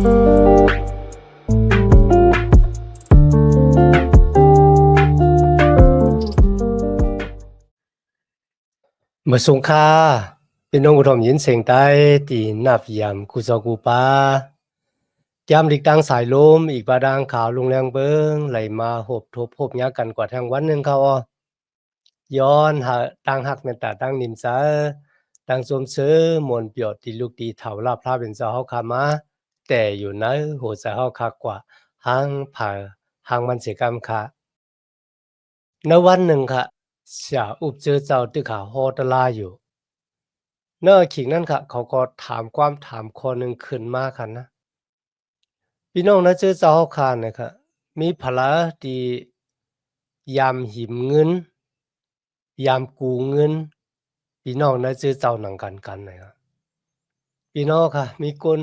เมื่อสงค่าพี่น้องผู้ชมยินเสียงใต้ตีนับยามกูซอกูปาเตรียมหลีกตั้งสายลมอีกบาดางขาวลงแรงเบิงไหลมาหบทบพบยากันกว่าทางวันหนึ่งเขาย้อนหาตั้งหักในตาตั้งนิมซาตั้งสมเสอมนเปียวตีลูกตีเถาลาพระเป็นเจ้าเฮาคามาแต่อยู่ในโหใจเฮาคักกว่าหางผ่าหางมันเสียกรรมค่ะในวันหนึ่งค่ะเสียอุบเจอเจ้าตึกขาโฮตลาอยู่เนอขิงนั่นค่ะเขาก็ถามความถามข้อหนึ่งขึ้นมาค่ะนะพี่น้องนะเจอเจ้าเฮาคานนะครับมีภาระที่ยามหิมเงินยามกู้เงินพี่น้องนะเจอเจ้าหนังกันนะครับพี่น้องค่ะมีคน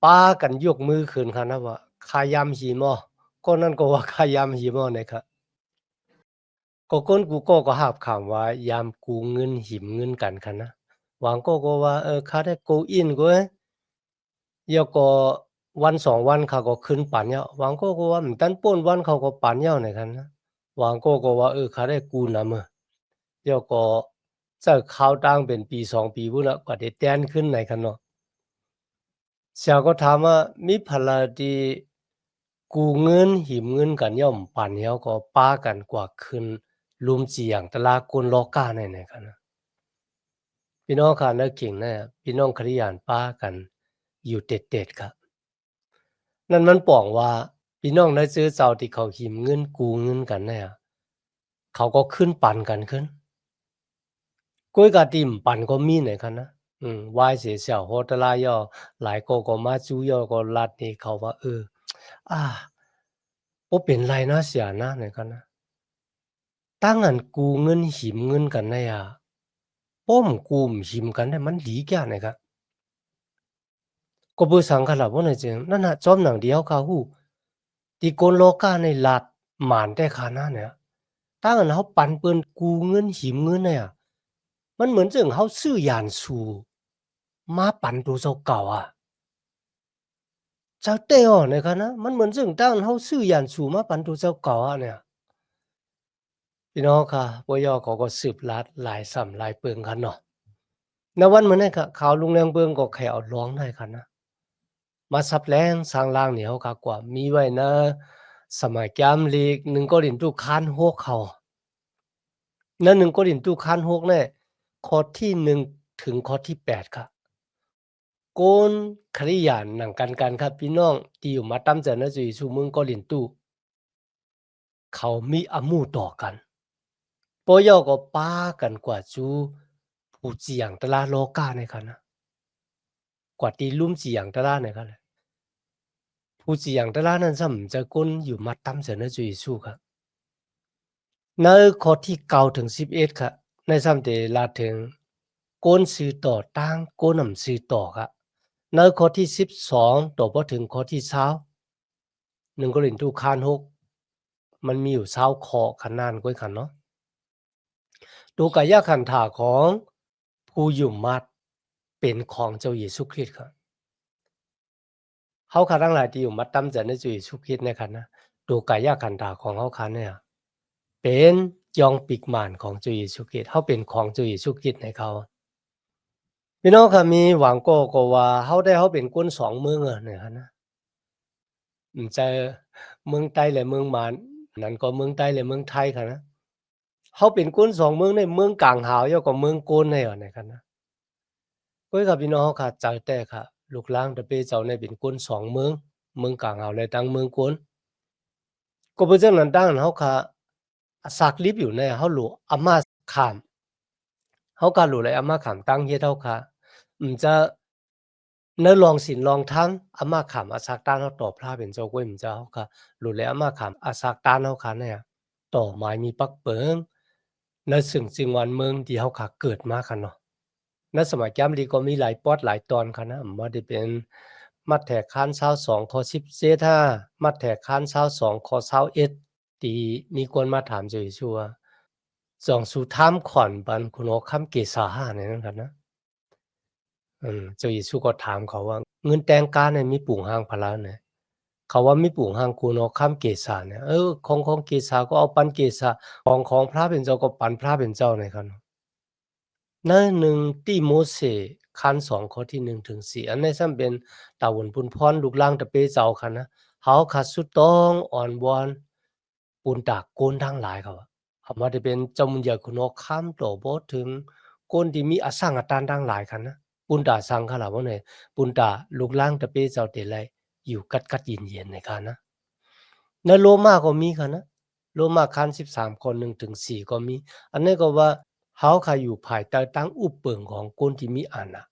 ป้ากันยกมือขึ้นค่ะนะว่าขายามหิมอก็นั่นก็ว่าขายามหิมอนะครับก็คนกูก็หาบคำว่ายามกู้เงินหิมเงินกันค่ะนะหวังก็ว่าข้าได้โกอินก็แล้วก็วัน2วันเขาก็ขึ้นปันแล้วหวังก็ว่ามันตันป้นวันเขาก็ปันแล้วในคันนะหวังก็ว่าเขาได้กู้นำแล้วก็จะเข้าตั้งเป็นปี2ปีพุ่นน่ะกว่าได้แต้นขึ้นในคันเนาะเสียก็ถามว่ามีภาระที่กู้เงินหิมเงินกันย่อมปันแล้วก็ป้ากันกว่าขึ้นรุมเจียงตะลากลลอกาในคันนะพี่น้องค่ะนึกถึงนะพี่น้องคริยานป้ากันอยู่เด็ดๆครับ นั่นมันป้องว่าพี่น้องได้ซื้อเจ้าที่เขาหิมเงินกู้เงินกันเนี่ยเขาก็ขึ้นปันกันขึ้นกุ้ยกะติ่มปันก็มีไหนคันนะวายเสียเสี่ยวโฮตลาย่อหลายก็มาจู้ย่อก็ลัดนี่เขาว่าอ่าบ่เป็นไรนะเสียนะไหนคันนะตั้งอันกู้เงินหิมเงินกันเนี่ยป้อมกู้มหิมกันเนี่ยมันดีแก่ไหนครับก็บ่สังขละบ่ไหนจึงนั่นน่ะจอมหนังเดียวค่ะฮู้ที่โกนโลกาในลัดหมานแต่ขานะเนี่ย ถ้าเราปันเปิ้นกู้เงินหิมเงินเนี่ยมันเหมือนจั่งเราซื้อหยานสู่มาปันตัวเจ้าเก่าอะเจ้าเต้อเนี่ยค่ะนะมันเหมือนจั่งตั้งเราซื้อหยานสู่มาปันตัวเจ้าเก่าอะเนี่ยพี่น้องค่ะบ่ย่อเขาก็สืบลัดหลายซ้ำหลายเปิงคันเนาะณวันมื้อนั้นค่ะข่าวลุงเรืองเบิงก็แค่เอาร้องได้ค่ะนะมาซับแลงสร้างล่างนี่เขาคักกว่ามีไว้นะสมัยแกมลีก1ก็ลิ้นตุคานโฮกเขานั่น1ก็ลิ้นตุคานโฮกเนี่ยข้อที่1ถึงข้อที่8ค่ะ โกนขริยานหนังกันครับพี่น้องที่อยู่มาตั้มเจอนะจุยชูมึงก็ลินตู้เขามีอมูต่อกันปอยอก็ป้ากันกว่าจูผู้เจียงตะลาโลกาในคันนะกว่าตีลุ่มเจียงตะลาในคันเลยผู้เจียงตะลานั้นซ้ำจะก้นอยู่มาตั้มเจอนะจุยชูครับในข้อที่9ถึง11ครับในซ้ำเตลาถึงโกนซื้อต่อตั้งโกนนำซื้อต่อครับในข้อที่12ต่อบ่ถึงข้อที่20 1ก็เล่นทุกคาน6มันมีอยู่20ข้อคันนานกว่าคันเนาะดูกายขันถาของผู้อยู่มัดเป็นของเจ้าเยซูคริสต์ครับเฮาคาทั้งหลายที่อยู่มัดตำใจในเจ้าเยซูคริสต์นะครับนะดูกายขันถาของเฮาคันเนี่ยเป็นยองปิกม่านของเจ้าเยซูคริสต์เฮาเป็นของเจ้าเยซูคริสต์ให้เขาพี่น้องครับมีหวังก็ว่าเฮาเป็นคน2เมืองอะนะครับนะจะเมืองใต้และเมืองหมานนั่นก็เมืองใต้และเมืองไทยค่ะนะเขาเป็นคน2เมืองในเมืองกลางหาวอยู่กับเมืองโกนให้ว่ากันนะก้อยกับพี่น้องเขาใจแต่ค่ะลูกหลานตะเปเจ้าในเป็นคน2เมืองเมืองกลางหาวและตั้งเมืองโกนก็เพราะฉะนั้นตั้งเฮาค่ะสักลิบอยู่ในเฮาหลูอามาข้ามเฮาก็หลูเลยอามาข้ามตั้งเฮ็ดเฮาค่ะจะเนื้อลองศีลลองธรรมอามาข้ามอาสักตานเฮาตอบพระเป็นเจ้ากวยเจ้าเฮาค่ะหลูเลยอามาข้ามอาสักตานเฮาค่ะเนี่ยต่อหมายมีปักเปิงในซึ่งจึงวันเมืองที่เฮาค่ะเกิดมาค่ะเนาะ ณสมัยจำดีก็มีหลายปอดหลายตอนค่ะนะบ่ได้เป็นมัดแถกคาน22ข้อ17มัดแถกคาน22ข้อ21ที่มีคนมาถามเจ้าเยซูว่าสองสู่ถามขอนปันคุณโอคำเกษาหาเนี่ยนั่นกันนะ เจ้าเยซูก็ถามเขาว่าเงินแต่งกาเนี่ยมีปุ่งห้างพะลาเนี่ยเขาว่ามีปุ่งห้างกูเนาะข้ามเกศาเนี่ยของเกศาก็เอาปันเกศาของพระเป็นเจ้าก็ปันพระเป็นเจ้าในครับเนาะนั่นหนึ่งที่โมเสคัน2ข้อที่1ถึง4อันนี้ซ้ำเป็นตาวนปุนพรลูกล่างตะเปเจ้าคันนะเฮาขัดสุดต้องอ่อนวอนปุนตากโกนทั้งหลายเขาอะเอามาได้เป็นเจ้ามุญญาคุณเนาะข้ามต่อบ่ถึงคนที่มีอสังอาตานทั้งหลายคันนะ punta sangkhala bone punta luklang tape chaw te lai yu kat kat yin yin ne kana na loma ko mi kana loma khan 13ข้อ1ถึง4ก็มีอันนี้ก็ว่าเฮาค่ะอยู่ภายใต้ตั้งอุปเปิงของคนที่มีอานา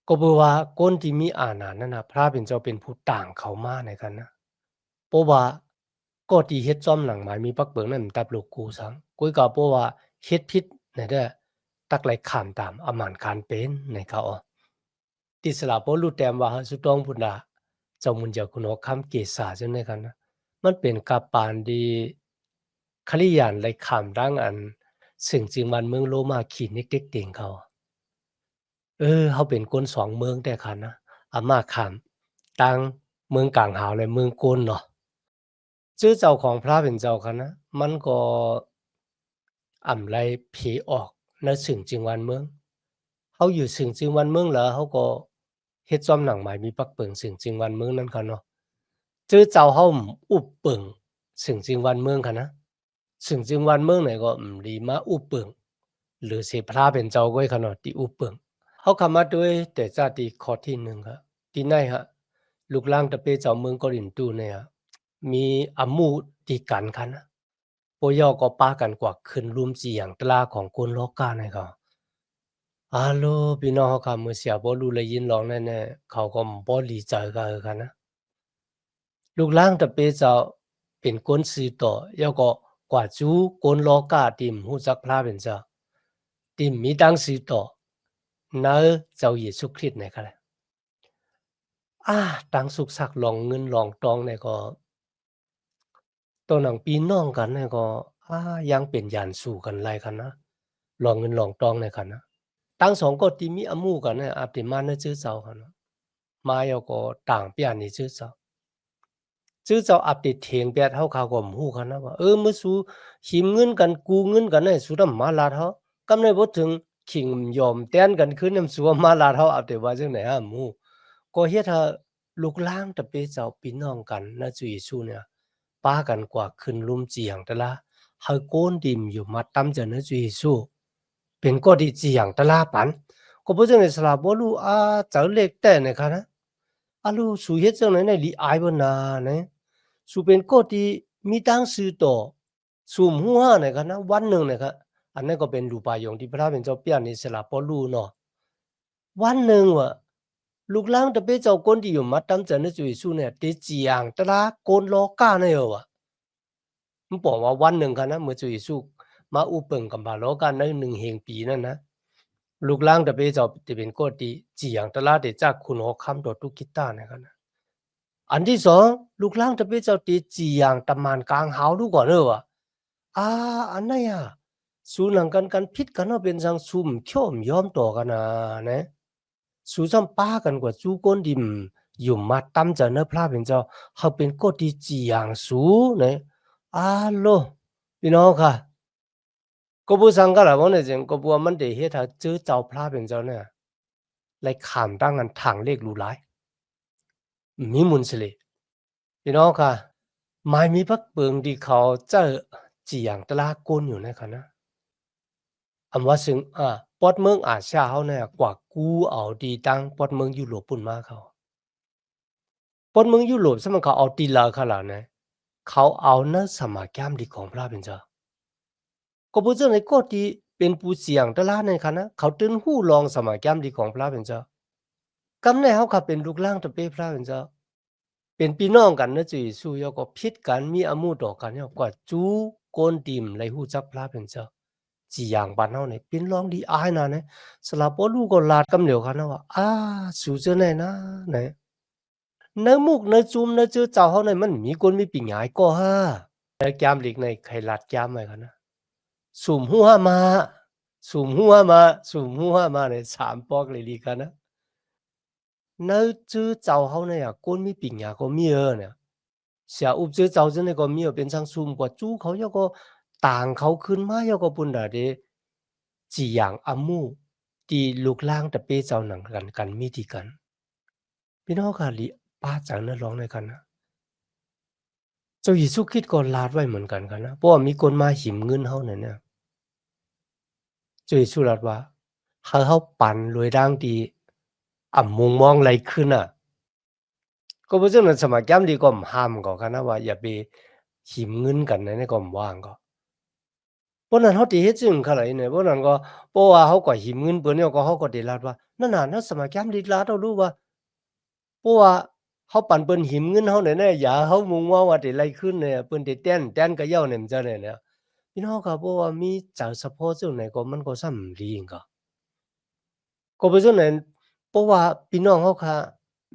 ก็เพราะว่าคนที่มีอานานั่นน่ะพระเป็นเจ้าเป็นผู้ต่างเขามาในกันนะเพราะว่าก็ที่เฮ็ดจอมหนังหมายมีปักเบิงนั่นตับลูกกูสังกุยก็เพราะว่าเฮ็ดผิดนั่นเด้อตักไหลข้ามตามอำมานคานเป็นในเขาอ้อ ติสลาโปลูแตมว่าสุตองพุนดาเจ้ามุนจะคุณอคำเกษาจังได๋กันนะมันเป็นกาปานดีคลิยานไหลข้ามดังอันซึ่งจึงมันเมืองโรมาขีดนิกเด็กเต็งเขาเฮาเป็นคนสองเมืองแต่คันนะอามาข้ามต่างเมืองกลางหาวและเมืองโกนเนาะชื่อเจ้าของพระเป็นเจ้าคันนะมันก็อ่ำไลผีออกณซึ่งจึงวันเมืองเฮาอยู่ซึ่งจึงวันเมืองแล้วเฮาก็เฮ็ดซ่อมหนังหมายมีปักเปิงซึ่งจึงวันเมืองนั้นคันเนาะชื่อเจ้าเฮาอุบเปิงซึ่งจึงวันเมืองคันนะซึ่งจึงวันเมืองไหนก็ดีมาอุบเปิงหรือสิพระเป็นเจ้าก้อยคันเนาะที่อุบเปิง เขาคำมาด้วยแต่จาติข้อที่หนึ่งครับที่ไหนฮะลูกล่างตะเปเจ้าเมืองกอรินตูเนี่ยมีอมูตีกันคันนะปยอก็ป้ากันกว่าขึ้นรุมจีอย่างตลาของคนโลกาในเขาอาโลพี่น้องเขาคำมือเสียบ่รู้เลยยินร้องแน่ๆเขาก็บ่ดีใจกันกันนะลูกล่างตะเปเจ้าเป็นคนสื่อต่อยอก็กว่าจูคนโลกาติมหูจักพระเป็นเจ้าติมมีดังสื่อต่อนาเจ้าเยซูคริสต์นะครับ ตังสุกสักหลองเงินหลองตองเนี่ยก็ตัวหนังปีน้องกันเนี่ยก็ยังเป็นหยันสู่กันหลายคันนะหลองเงินหลองตองเนี่ยคันนะตั้งสองก็ที่มีอมูกันเนี่ยอาจสิมาในชื่อเจ้าคันนะมาแล้วก็ต่างเปลี่ยนในชื่อเจ้าชื่อเจ้าอัปเดตเถียงแปดเฮาเขาก็ฮู้คันนะว่ามื้อสู้หิมเงินกันกู้เงินกันเนี่ยสู้นำมาลาดเฮากำาได้บ่ถึงขิงยอมแต้นกันคืนนำสู้มาลาดเฮาอัปเดตว่าจังได๋หมู่ก็เฮ็ดให้ลูกหลานตะเปเจ้าพี่น้องกันนะจุเยซูเนี่ย ป้ากันกว่าขึ้นลุมเจียงตะละเฮาโกนดิมอยู่มาตำจะนะจุเยซูเป็นก็ดีเจียงตะลาปันก็บ่จังได๋สลาบ่รู้เจ้าเล็กแต่นะคะนะลูสูเฮ็ดจังไหนในลีอายบ่นานะสูเป็นก็ที่มีตังซื้อต่อสูมหัวนะคะนะวันหนึ่งนะคะอันนั้นก็เป็นรูปายงที่พระเป็นเจ้าเปียนนี่สลาบ่รู้เนาะวันหนึ่งว่ะลูกหลานตะเปเจ้าคนที่อยู่มาตำจะนะจุเยซูเนี่ยติเจียงตะลาโกนโลกาเนี่ยว่ะ มันบอกว่าวันหนึ่งกันนะเมื่อจุยสุกมาอุปเปิงกับบาโลกันใน1เฮงปีนั่นนะลูกล่างตะเปเจ้าจะเป็นก็ดีจีอย่างตะลาเดจากคุณหอคำดอตุกิตานะครับนะอันที่สองลูกล่างตะเปเจ้าตีจีอย่างตะมานกลางหาวดูก่อนเด้อว่ะอันไหนสู้หนังกันพิษกันเนาะเป็นสังซุ่มโข่มยอมต่อกันนะสู้ซ้ำป้ากันกว่าจู้ก้นดิมอยู่มาตำจะเนอะพระเป็นเจ้าเขาเป็นก็ดีจีอย่างสูนะโลพี่น้องค่ะก็ผู้สังกัดละวันนี้จึงก็บัวมันได้เฮ็ดให้เจอเจ้าพระเป็นเจ้าเนี่ยไล่ข้ามตั้งกันทางเลขรู้หลายมีมุนสิเลยพี่น้องค่ะหมายมีพักเบิงที่เขาเจอจีอย่างตะลาโกนอยู่นะคะนะอำว่าซึ่งปอดเมืองอาเซียเฮาเนี่ยกว่ากูเอาดีตั้งปอดเมืองยุโรปปุ่นมาเขาปอดเมืองยุโรปซึ่งมันเขาเอาตีลาเขาล่ะนะเขาเอานะสมาแกมดีของพระเป็นเจ้า ก็บ่จั่งใดก็ที่เป็นผู้เสียงตะลาในคันนะเขาตื่นฮู้ลองสมัยแก้มดีของพระเป็นเจ้ากำในเฮาก็เป็นลูกหลานตะเปพระเป็นเจ้าเป็นพี่น้องกันนะจุสู้ยอก็ผิดกันมีอมุต่อกันยอกว่าจูโกนติมไลฮู้จักพระเป็นเจ้าจีอย่างบ้านเฮานี่เป็นรองดีอายนะเนี่ยสละบ่รู้ก็ลาดกำเหลียวกันนะว่าสู้จังได๋นะเนี่ยในมุกในจุมในเจอเจ้าเฮานี่มันมีคนมีปิงหายก็แต่แก้มลีกในไขลาดแก้มไว้กันนะ สุ่มหัวมา สุ่มหัวมาเนี่ย3ปอกเลยลีกันนะ那这早好呢呀，官咪病呀个咪儿呢，下午这早晨那个咪儿变成สุ่มกว่าจู้เขา要ก็ต่างเขาขึ้นมา要ก็ปุ่นดาเดจีอย่างอามูตีลูกล่างตะเปเจ้าหนังกันมีที่กันพี่น้องค่ะลิป้าจังนะร้องในกันนะเจ้าเยซูคริสต์ก็ลาดไว้เหมือนกันนะเพราะว่ามีคนมาหิมเงินเขาเนี่ยเจ้าเยซูลาดว่าเขาปั่นรวยร่างดีมุงมองอะไรขึ้นอ่ะ ก็บ่ซึ่งนั้นสมัยย้ำดีก็ห้ามก็กันนะว่าอย่าไปหิมเงินกันในก็ว่างก็เพราะนั้นเฮาสิเฮ็ดจึงขนาดนี้เพราะนั้นก็เพราะว่าเฮาก็หิมเงินเปิ้นเนี่ยก็เฮาก็ได้รัดว่านั่นน่ะนะสมัยย้ำดีรัดเอารู้ว่าเพราะว่าเฮาปั่นเปิ้นหิมเงินเฮาเนี่ยอย่าเฮามุงว่าว่าได้ไล่ขึ้นเนี่ยเปิ้นได้แต้นก็ยาวเนี่ยมันจะเนี่ยพี่น้องก็เพราะว่ามีจากเฉพาะซึ่งไหนก็มันก็สำลีก็ก็เพราะฉะนั้นเพราะว่าพี่น้องเฮาค่ะ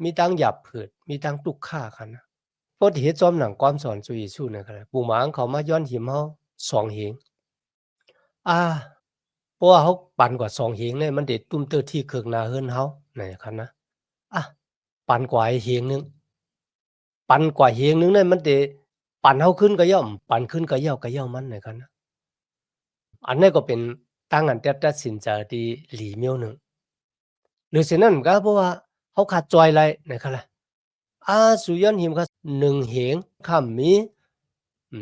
มีตั้งหยาบผืดมีตั้งตุกข่ากันนะ พอที่เฮ็ดจอมหนังความสอนจุยสู้นั่นก็ได้ปู่หมางเขามาย้อนหิมเฮาสองเหงอาเพราะว่าเฮาปั่นกว่าสองเหงเนี่ยมันได้ตุ้มเตื้อที่เครื่องหน้าเรือนเฮานั่นคันนะอะปั่นกว่าอีกเหงหนึ่งปั่นกว่าเหงหนึ่งเนี่ยมันได้ปั่นเฮาขึ้นก็ย่อมปั่นขึ้นก็ย่อมันนั่นคันนะอันนั้นก็เป็นตั้งอันตัดสินใจที่หลีเมียวหนึ่งหรือฉะนั้นก็เพราะว่าเฮาขาดจอยไรนั่นคันล่ะสุย้อนหิมก็หนึ่งเหงค่ำมี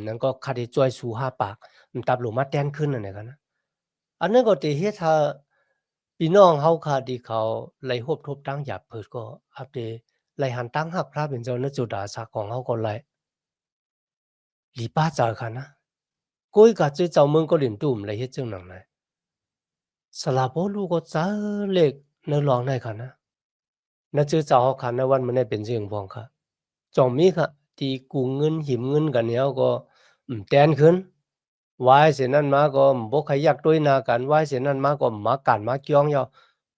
นั่นก็คาได้จ่อยสู่หาปากมันตับลงมาแต้นขึ้นนั่นแหละกันนะอันนั้นก็ที่เฮ็ดให้พี่น้องเฮาค่ะที่เขาไล่ฮบทบตั้งหยาบเพิดก็อัปเดไล่หันตั้งหักพระเป็นเจ้าณจุดาสาของเฮาก็ไล่หลีป้าจาค่ะนะก้อยกะจื้อเจ้าเมืองก็เล่นตุ้มไล่เฮ็ดจังหนังไหนสลาบ่รู้ก็จาเล็กในร้องได้ค่ะนะณจื้อเจ้าเฮาค่ะณวันมันได้เป็นเรื่องพ้องค่ะจ่องมีค่ะที่กู้เงินหิมเงินกันเนี่ยก็แต้นขึ้น วายเสียนั่นมาก็บ่ใครอยากด้วยนากันวายเสียนั่นมาก็มากันมาจ้องยอ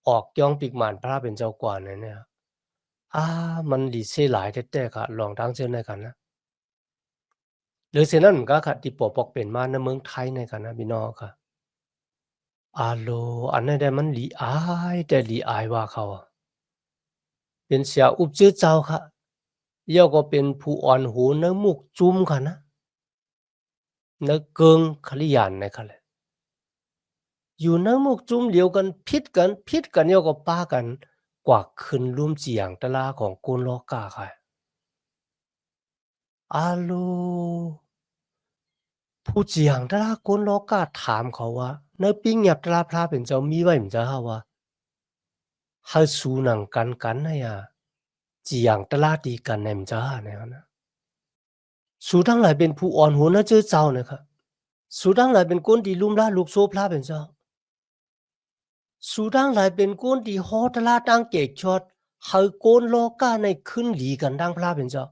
ออกจ้องปิกหมานพระเป็นเจ้ากว่าเนี่ยมันดีเสียหลายแท้ๆค่ะลองทั้งเชิญในกันนะหรือเสียนั่นก็ค่ะที่ปกปอกเป็นมาในเมืองไทยในกันนะพี่น้องค่ะโลอันนั้นได้มันหลีอายแต่หลีอายว่าเขาอะเป็นเสียอุบชื่อเจ้าค่ะเย่าก็เป็นผู้อ่อนหูในมุกจุ้มค่ะนะในเกิงขลิยานในค่ะแหละ อยู่ในหมวกจุ่มเดียวกันพิษกันเดียวก็ปากันกว่าขึ้นลุ่มเจียงตะลาของกุนลอกาค่ะโลผู้เจียงตะลากุนลอกาถามเขาว่าในปิ้งหยับตะลาพระเป็นเจ้ามีไว้เหมือนจะฮาว่าให้สู้หนังกันนะยาเจียงตะลาดีกันในเหมือนจะฮาเนี่ยนะสู้ทั้งหลายเป็นผู้อ่อนหัวนะเจอเจ้านะครับสู้ทั้งหลายเป็นคนที่ลุ่มล่าลูกโซพระเป็นเจ้า สุดังหลายเป็นก้นที่ฮอตลาดังเกกชอดเฮาโกนโลกาในขึ้นหลีกันดังพระเป็นเจ้า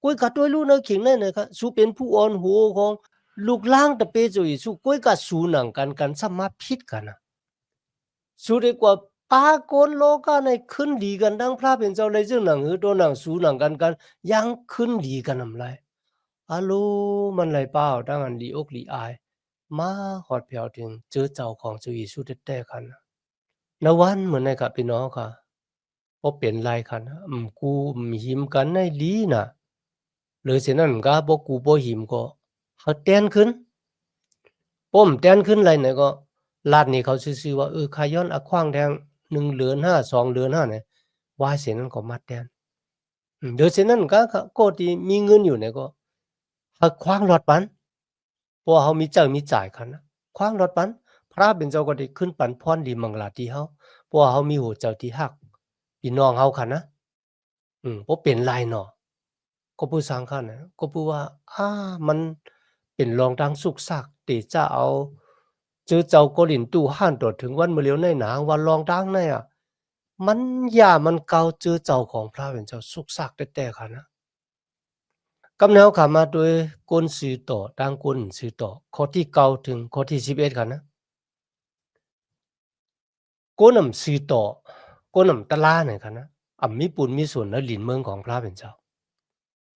ก้อยกัดด้วยลูกเนอขิงนั่นนะครับสูเป็นผู้อ่อนหัวของลูกล่างตะเปจุยสูก้อยกัดสูหนังกันสมาพิษกันนะสูดีกว่าปาโกนโลกาในขึ้นหลีกันดังพระเป็นเจ้าเลยซึ่งหนังหือตัวหนังสูหนังกันยังขึ้นหลีกันนำไรโลมันไหลเป้าดังอันหลีอกหลีอายมาหอดเพียวถึงเจอเจ้าของจุยสูแต่กันนะ นวันเหมือนในกับพี่น้องค่ะพอเปลี่ยนลายคันกูหิมกันในลีน่ะหรือเสียนั่นก็บ่กูบ่หิมก็เขาแต้นขึ้นป้มแต้นขึ้นไรเนี่ยก็ลาดนี่เขาซื่อๆว่าขย้อนอะขว้างแดง1เหรียญ5 2เหรียญ5เนี่ยว่าเสียนั้นก็มาแต้นเดี๋ยวเสียนั้นก็ที่มีเงินอยู่เนี่ยก็เขาขว้างรถปันเพราะว่าเขามีเจ้ามีจ่ายคันนะขว้างรถปันพระเป็นเจ้าก็ได้ขึ้นปันพรดีมังลาที่เฮาเพราะว่าเฮามีหัวเจ้าที่ฮักพี่น้องเฮาคันนะบ่เป็นไรเนาะก็ผู้สร้างคันน่ะก็ผู้ว่ามันเป็นรองดังสุกซักติจะเอาเจอเจ้าก็หลินตู้ห้านตอดถึงวันมะเหลียวในหนางวันรองดังในมันอย่ามันเก่าเจอเจ้าของพระเป็นเจ้าสุกซักแต่ๆคันนะกำแนวขามาโดยกลสือต่อดังกลสือต่อข้อที่9ถึงข้อที่11คันนะกนำสือต่อกนำตะลาเนี่ยคันนะมีปุญมีส่วนในหลินเมืองของพระเป็นเจ้า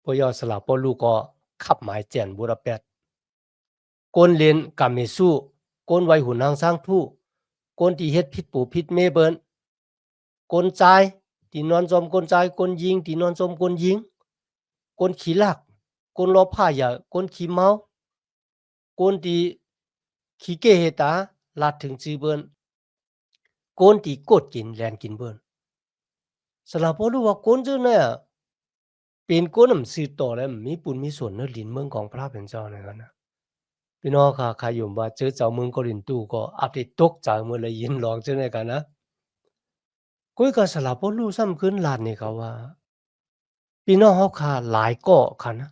ปยอสลาปอลูก็ขับหมายแจนบูดาเปสต์กนเลนกาเมซูกนไวหุนนางสร้างทู่ คนที่เฮ็ดผิดปู่ผิดแม่เบิ่นคนจ่ายที่นอนจอมคนจ่ายคนยิงที่นอนจอมคนยิงคนขี้ลักคนรอผ้ายาคนขี้เมาคนที่ขี้เกเฮตาลาดถึงจือเบิ่นคนที่กดกินแลนกินเบิ่นสละบ่รู้ว่าคนจื้อเนี่ยเป็นคนนำสืบต่อและมีบุญมีส่วนในลิ้นเมืองของพระเป็นเจ้าในนั้นนะพี่น้องค่ะใครอยู่ว่าเจอเจ้าเมืองกลินตู่ก็อัปเดตตกใจเมื่อเลยยินร้องจังได๋กันนะกุ้ยก็สละบ่รู้ซ้ำขึ้นลานนี่ก็ว่าพี่น้องเฮาค่ะหลายเกาะค่ะนะ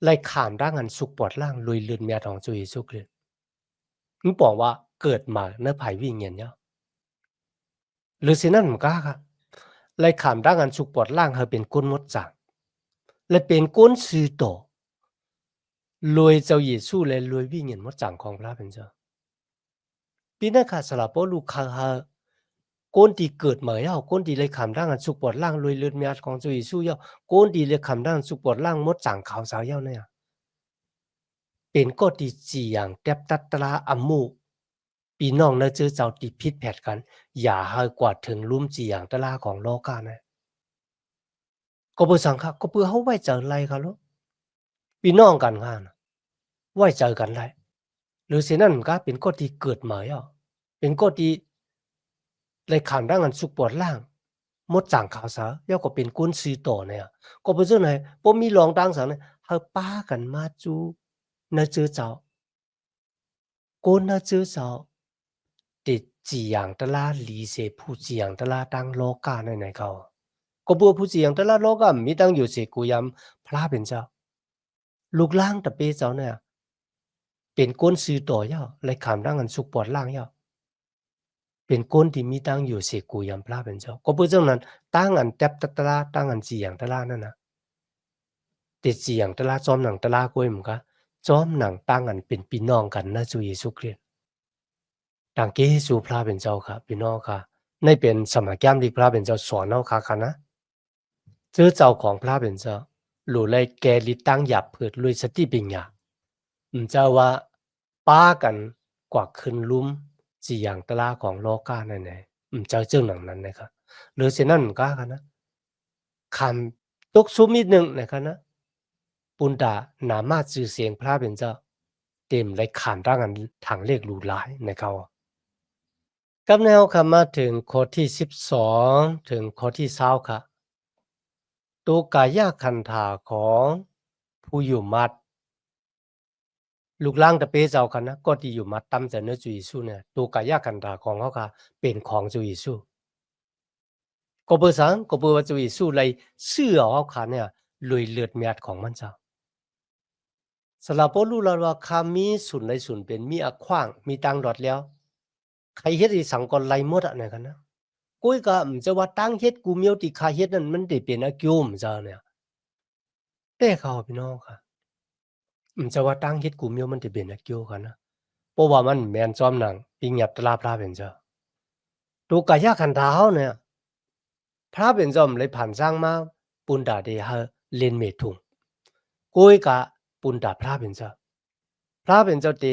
ไล่ข้ามร่างอันสุกปวดร่างลุยลื่นเมียของจุยสุกเลยมึงบอกว่าเกิดมาในไผวิ่งเงี้ยเนาะหรือสินั่นมันก็ค่ะไล่ข้ามร่างอันสุกปวดร่างเฮาเป็นก้นมดจักและเป็นก้นซื่อโตรวยเจ้าเยซูและรวยวิ่งเงี้ยมดจังของพระเป็นเจ้าพี่น้องค่ะสละบ่รู้ค่ะคนที่เกิดมาเฮาคนที่ไล่ข้ามร่างอันสุกปวดร่างรวยลื่นเมียของจุยสุเฮาคนที่ไล่ข้ามร่างสุกปวดร่างมดจังขาวสาวเฮาเนี่ยเป็นก็ที่จีอย่างแตบตัดตราอำมูพี่น้องเนอเจอเจ้าที่ผิดแผกกันอย่าให้กว่าถึงลุ่มจีอย่างตะลาของโลกานะก็บ่สังคะก็เพื่อเฮาไว้เจอไรค่ะลูกพี่น้องกันค่ะนะไว้เจอกันได้หรือฉะนั้นก็เป็นคนที่เกิดมาอ่ะเป็นคนที่ได้ขามร่างอันสุกปวดล่างมดจางขาวสาย่อก็เป็นกุนซือต่อเนี่ยก็บ่ซื่อไหนบ่มีรองดังสังเนี่ยเฮาป้ากันมาจูเนอเจอเจ้ากูเนอเจอเจ้า ติดจีอย่างตะลาลีเสผู้จีอย่างตะลาตั้งโลกาในไหนเขาก็บัวผู้จีอย่างตะลาโลกามีตั้งอยู่เสกุยำพระเป็นเจ้าลูกล่างตะเปเจ้าเนี่ยเป็นก้นซื้อต่อย่อเลยขามร่างกันสุกปอดล่างย่อเป็นก้นที่มีตั้งอยู่เสกุยำพระเป็นเจ้าก็เพื่อเจ้านั้นตั้งอันแทบตะลาตั้งอันจีอย่างตะลานั่นนะติดจีอย่างตะลาจอมหนังตะลากล้วยมึงกะจอมหนังตั้งอันเป็นพี่น้องกันนะจุเยซูคริสต์ ดังเกสู่พระเป็นเจ้าค่ะพี่น้องค่ะในเป็นสมัยแก้มที่พระเป็นเจ้าสอนเอาค่ะนะเจอเจ้าของพระเป็นเจ้าหลู่เลยแกลิตั้งหยับเผิดลุยสติปิญญาเจ้าว่าป้ากันกว่าขึ้นลุ่มจีอย่างตะลาของโลกาในไหนเจ้าเจ้าหนังนั้นนะครับหรือเช่นนั้นก็ค่ะนะคำตกซุมนิดหนึ่งนะครับนะปุณดาหนามาจือเสียงพระเป็นเจ้าเต็มเลยขานร่างกันทางเลขหลู่หลายในเขา กับแนวคำมาถึงข้อที่12ถึงข้อที่20ค่ะตัวกายคันธาของผู้อยู่มัดลูกล่างตะเปเจ้ากันนะก็ที่อยู่มัดตั้มแต่เนื้อจุยสู้เนี่ยตัวกายคันธาของเขาค่ะเป็นของจุยสู้ก็เบอร์สังก็เบอร์ว่าจุยสู้เลยเสื้อเขาค่ะเนี่ยลุยเลือดเมียดของมันเจ้าสลับรู้แล้วว่าคามีสุนในสุนเป็นมีอักขว้างมีตังดอดแล้วใครเฮ็ดอีสังกอนไล่หมดอ่ะเนี่ยกันนะกุ้ยก็จะว่าตั้งเฮ็ดกูเมียวที่คาเฮ็ดนั่นมันได้เป็นอากิวมเจ้าเนี่ยแต่เขาพี่น้องค่ะจะว่าตั้งเฮ็ดกูเมียวมันได้เป็นอากิวค่ะนะเพราะว่ามันแม่นจอมหนังปิงหยับตะลาพระเป็นเจ้าตัวกะยะคันทาเฮาเนี่ยพระเป็นจอมเลยผ่านสร้างมาปุณดาเดเฮาเล่นเมทุงกุ้ยกะปุณดาพระเป็นเจ้าพระเป็นเจ้าเต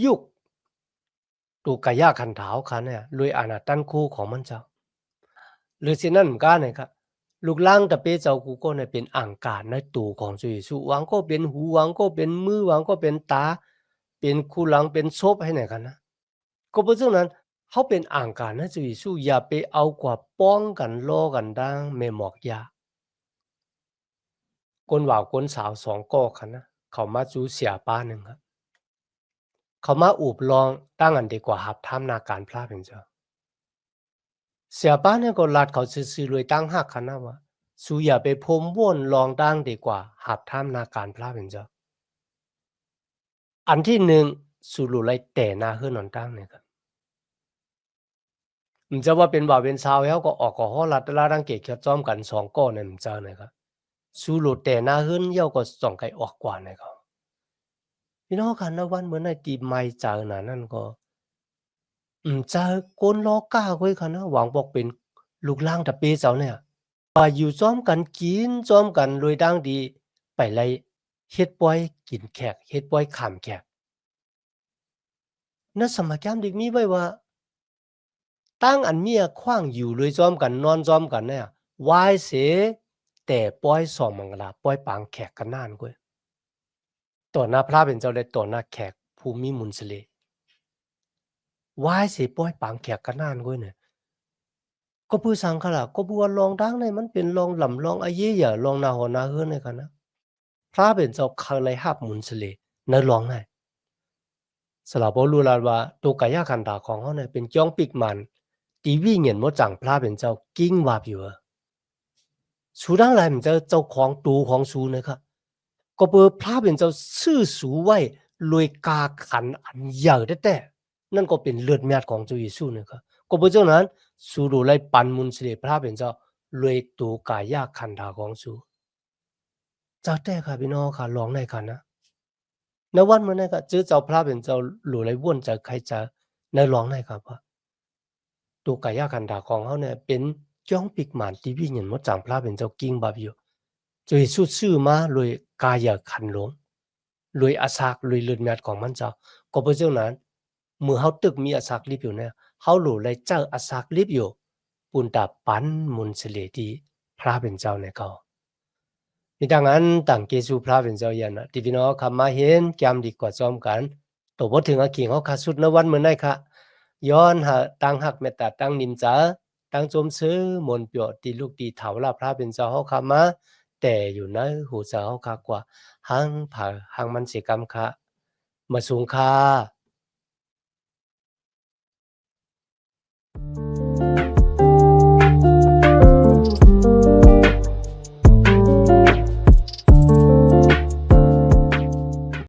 ยุคตัวกะยะคันถาวค่ะเนี่ยลุยอานาตันคู่ของมันเจ้า หรือสินั่นก็เนี่ยครับลูกล่างตะเปเจ้ากูก็เนี่ยเป็นอ่างการในตัวของจุยสุหวังก็เป็นหูหวังก็เป็นมือหวังก็เป็นตาเป็นคู่หลังเป็นศพให้ไหนกันนะก็เพราะฉะนั้นเขาเป็นอ่างการนะจุยสุอย่าไปเอากว่าป้องกันล้อกันดังแม่หมอกยาคนว่าวคนสาว2ก็คันนะเขามาจูเสียป้าหนึ่งครับเขามาอูบลองตั้งอันดีกว่าหับทำนาการพลาดเป็นเจ้า เสียบ้านเนี่ยก็ลัดเขาซื้อๆรวยตั้งหักคันนะวะสู้อย่าไปพรมว่นลองดังดีกว่าหับท่ามนาการพระเป็นเจ้าอันที่หนึ่งสู่หลุไรแต่หน้าเฮือนนอนตั้งเนี่ยครับมันจะว่าเป็นบ่าวเป็นสาวแล้วก็ออกก็ฮอลัดลาดังเกะเขียวจ้อมกัน2ก้อนเนี่ยมันเจ้าเนี่ยครับสู่หลุแต่หน้าเฮือนเหี่ยวก็ส่องไกออกกว่าเนี่ยครับพี่น้องกันนะวันเหมือนในตีไม้เจอน่ะนั่นก็เจอคนล้อกาไว้คันนะหวังบอกเป็นลูกล่างตะเปเจ้าเนี่ย ว่าอยู่ซ้อมกันกินซ้อมกันโดยดังดีไปไล่เฮ็ดป่วยกินแขกเฮ็ดป่วยขามแขก นะสมัยแก้มดิกมีไว้ว่าตั้งอันเมียขว้างอยู่เลยจอมกันนอนจอมกันเนี่ยวายเสแต่ป้อยสองมังกลาป้อยปางแขกกันนานกวยต่อหน้าพระเป็นเจ้าเลยต่อหน้าแขกภูมิมุนสเลวายเสป้อยปางแขกกันนานกวยเนี่ยก็ผู้สังขละก็บัวลองดังในมันเป็นลองลำลองอาเยอย่าลองนาหอนาเฮือนในกันนะพระเป็นเจ้าคาเลยหับมุนสเลเนื้อลองให้สลับบ่รู้ลาว่าตัวกายคันดาของเขาเนี่ยเป็นจ้องปิกมันตีวีเงียนบ่จังพระเป็นเจ้ากิ้งวาบอยู่สูดังหลายมันจะเจ้าของตูของสูนะครับก็เปิดพระเป็นเจ้าชื่อสูไว้รวยกาขันอันใหญ่แต่นั่นก็เป็นเลือดเมียดของเจ้าเยซูนะครับก็เพราะฉะนั้นสูรู้ไล่ปันมุนสิเลพระเป็นเจ้ารวยตูกายคันดาของสูจ้าแต่ค่ะพี่น้องค่ะลองในค่ะนะในวันเมื่อนั้นก็เจอเจ้าพระเป็นเจ้ารู้ไล่ว่นจากใครจะในลองในครับว่าตัวกายคันดาของเขาเนี่ยเป็นจ้องปิกหมานที่วิ่งเห็นมดจังพระเป็นเจ้ากิ้งบาบอยู่จะสุดซื่อมาเลยกายขันหลงเลยอาศักเลยเลือดเมียดของมันเจ้าก็เพราะฉะนั้นเมื่อเขาตึกมีอาศักลิบอยู่เนี่ยเขาหลู่เลยเจ้าอาศักลิบอยู่ปุนตาปันมุนเสเลดีพระเป็นเจ้าในเขามีดังนั้นต่างเกซูพระเป็นเจ้ายันนะที่พี่น้องคำมาเห็นแกมดีกว่าจอมกันตัวพอถึงอากิงเขาขาดสุดในวันเมื่อไหร่ค่ะย้อนหาตั้งหักเมตตาตั้งนิมจ้าตั้งจมซื้อมนเปียวตีลูกตีเถาลาพระเป็นเจ้าเขาคำมาแต่อยู่ในหูเจ้าเขาคากว่าหังผ่าหังมันเสกรรมค่ะมาสูงค่า